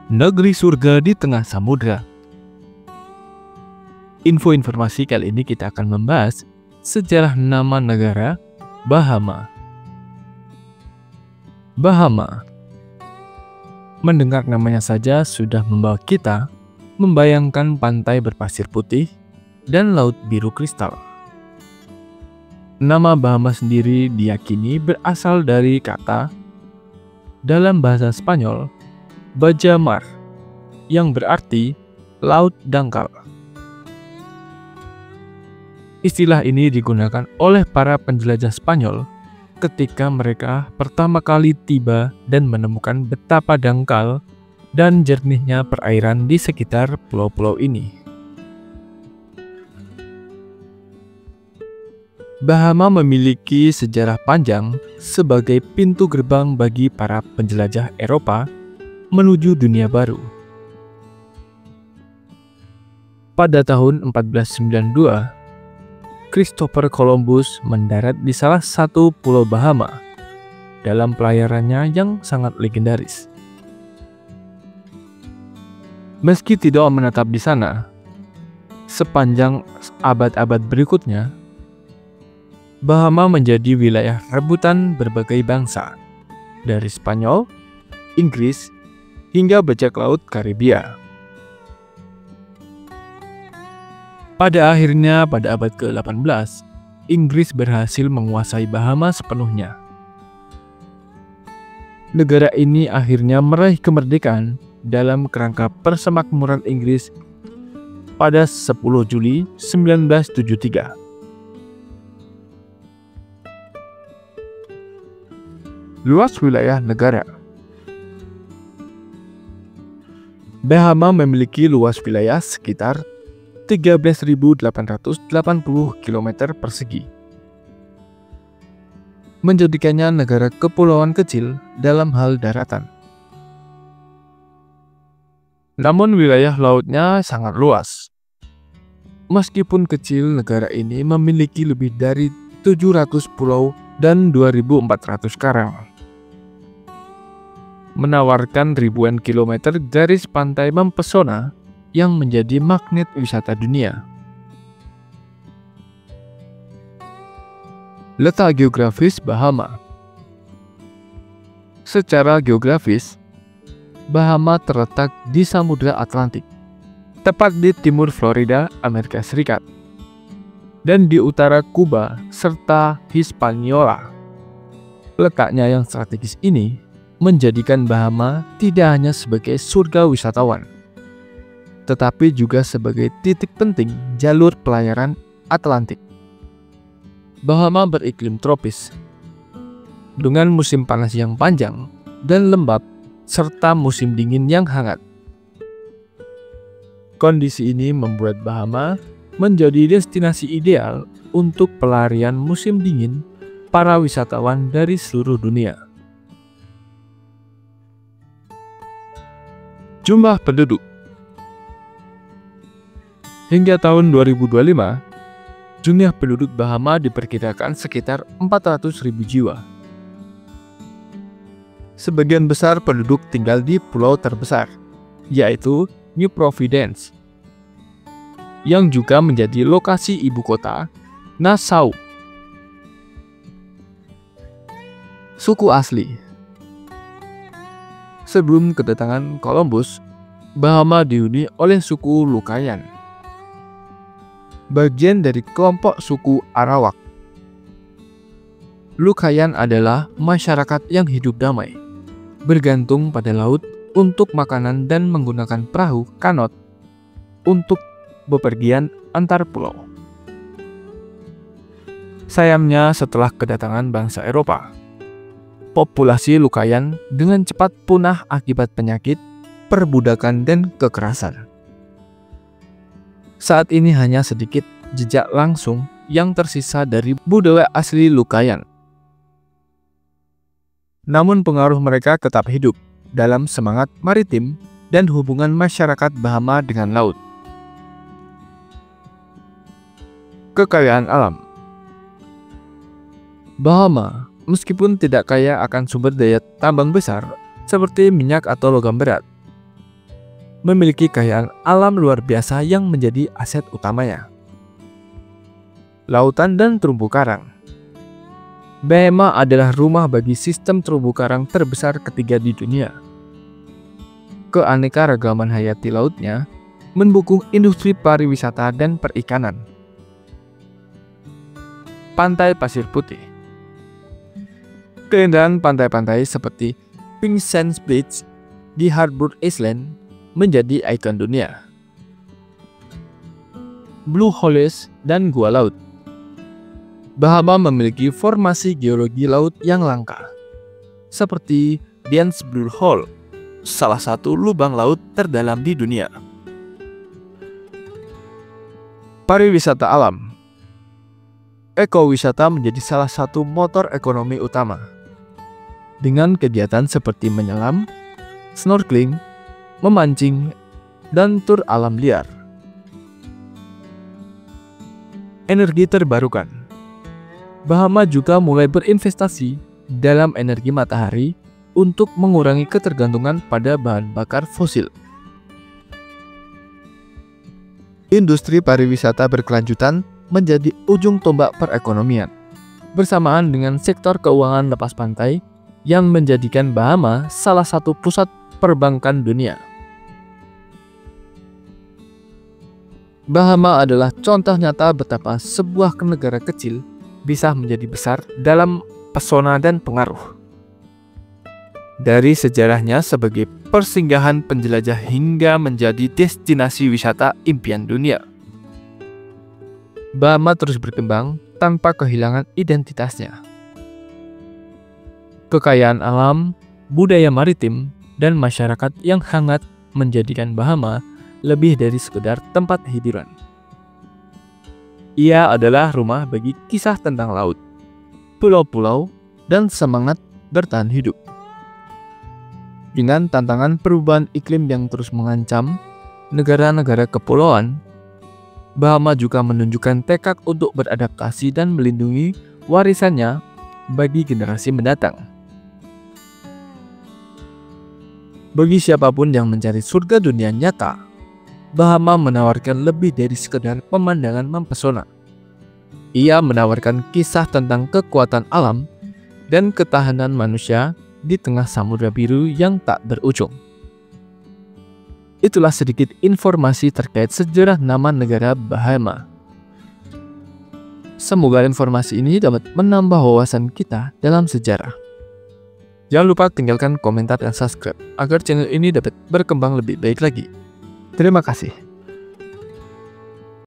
Negeri surga di tengah samudra. Informasi kali ini kita akan membahas sejarah nama negara Bahama. Bahama. Mendengar namanya saja sudah membawa kita membayangkan pantai berpasir putih dan laut biru kristal. Nama Bahama sendiri diyakini berasal dari kata dalam bahasa Spanyol Baja Mar, yang berarti laut dangkal. Istilah ini digunakan oleh para penjelajah Spanyol ketika mereka pertama kali tiba dan menemukan betapa dangkal dan jernihnya perairan di sekitar pulau-pulau ini. Bahama memiliki sejarah panjang sebagai pintu gerbang bagi para penjelajah Eropa menuju dunia baru. Pada tahun 1492, Christopher Columbus mendarat di salah satu pulau Bahama dalam pelayarannya yang sangat legendaris. Meski tidak menetap di sana, sepanjang abad-abad berikutnya, Bahama menjadi wilayah rebutan berbagai bangsa, dari Spanyol, Inggris, hingga bajak laut Karibia. Pada akhirnya, pada abad ke-18, Inggris berhasil menguasai Bahama sepenuhnya. Negara ini akhirnya meraih kemerdekaan dalam kerangka Persemakmuran Inggris pada 10 Juli 1973. Luas wilayah negara. Bahama memiliki luas wilayah sekitar 13.880 km persegi, menjadikannya negara kepulauan kecil dalam hal daratan. Namun wilayah lautnya sangat luas. Meskipun kecil, negara ini memiliki lebih dari 700 pulau dan 2.400 karang, menawarkan ribuan kilometer garis pantai mempesona yang menjadi magnet wisata dunia. Letak geografis Bahama. Secara geografis, Bahama terletak di Samudra Atlantik, tepat di timur Florida, Amerika Serikat, dan di utara Kuba serta Hispaniola. Letaknya yang strategis ini menjadikan Bahama tidak hanya sebagai surga wisatawan, tetapi juga sebagai titik penting jalur pelayaran Atlantik. Bahama beriklim tropis, dengan musim panas yang panjang dan lembab, serta musim dingin yang hangat. Kondisi ini membuat Bahama menjadi destinasi ideal untuk pelarian musim dingin para wisatawan dari seluruh dunia. Jumlah penduduk. Hingga tahun 2025, jumlah penduduk Bahama diperkirakan sekitar 400.000 jiwa. Sebagian besar penduduk tinggal di pulau terbesar, yaitu New Providence, yang juga menjadi lokasi ibu kota Nassau. Suku asli. Sebelum kedatangan Columbus, Bahama dihuni oleh suku Lucayan, bagian dari kelompok suku Arawak. Lucayan adalah masyarakat yang hidup damai, bergantung pada laut untuk makanan dan menggunakan perahu kanot untuk bepergian antar pulau. Sayangnya, setelah kedatangan bangsa Eropa, populasi Lucayan dengan cepat punah akibat penyakit, perbudakan, dan kekerasan. Saat ini hanya sedikit jejak langsung yang tersisa dari budaya asli Lucayan. Namun pengaruh mereka tetap hidup dalam semangat maritim dan hubungan masyarakat Bahama dengan laut. Kekayaan alam. Bahama meskipun tidak kaya akan sumber daya tambang besar seperti minyak atau logam berat, memiliki kekayaan alam luar biasa yang menjadi aset utamanya. Lautan dan terumbu karang. Bahama adalah rumah bagi sistem terumbu karang terbesar ketiga di dunia. Keanekaragaman hayati lautnya mendukung industri pariwisata dan perikanan. Pantai Pasir Putih. Keindahan pantai-pantai seperti Pink Sands Beach di Harbour Island menjadi ikon dunia. Blue Holes dan gua laut. Bahama memiliki formasi geologi laut yang langka, seperti Deans Blue Hole, salah satu lubang laut terdalam di dunia. Pariwisata alam. Ekowisata menjadi salah satu motor ekonomi utama, dengan kegiatan seperti menyelam, snorkeling, memancing, dan tur alam liar. Energi terbarukan. Bahama juga mulai berinvestasi dalam energi matahari untuk mengurangi ketergantungan pada bahan bakar fosil. Industri pariwisata berkelanjutan menjadi ujung tombak perekonomian, bersamaan dengan sektor keuangan lepas pantai yang menjadikan Bahama salah satu pusat perbankan dunia. Bahama adalah contoh nyata betapa sebuah negara kecil bisa menjadi besar dalam pesona dan pengaruh. Dari sejarahnya sebagai persinggahan penjelajah hingga menjadi destinasi wisata impian dunia, Bahama terus berkembang tanpa kehilangan identitasnya. Kekayaan alam, budaya maritim, dan masyarakat yang hangat menjadikan Bahama lebih dari sekedar tempat hiburan. Ia adalah rumah bagi kisah tentang laut, pulau-pulau, dan semangat bertahan hidup. Dengan tantangan perubahan iklim yang terus mengancam negara-negara kepulauan, Bahama juga menunjukkan tekad untuk beradaptasi dan melindungi warisannya bagi generasi mendatang. Bagi siapapun yang mencari surga dunia nyata, Bahama menawarkan lebih dari sekedar pemandangan mempesona. Ia menawarkan kisah tentang kekuatan alam dan ketahanan manusia di tengah samudra biru yang tak berujung. Itulah sedikit informasi terkait sejarah nama negara Bahama. Semoga informasi ini dapat menambah wawasan kita dalam sejarah. Jangan lupa tinggalkan komentar dan subscribe agar channel ini dapat berkembang lebih baik lagi. Terima kasih.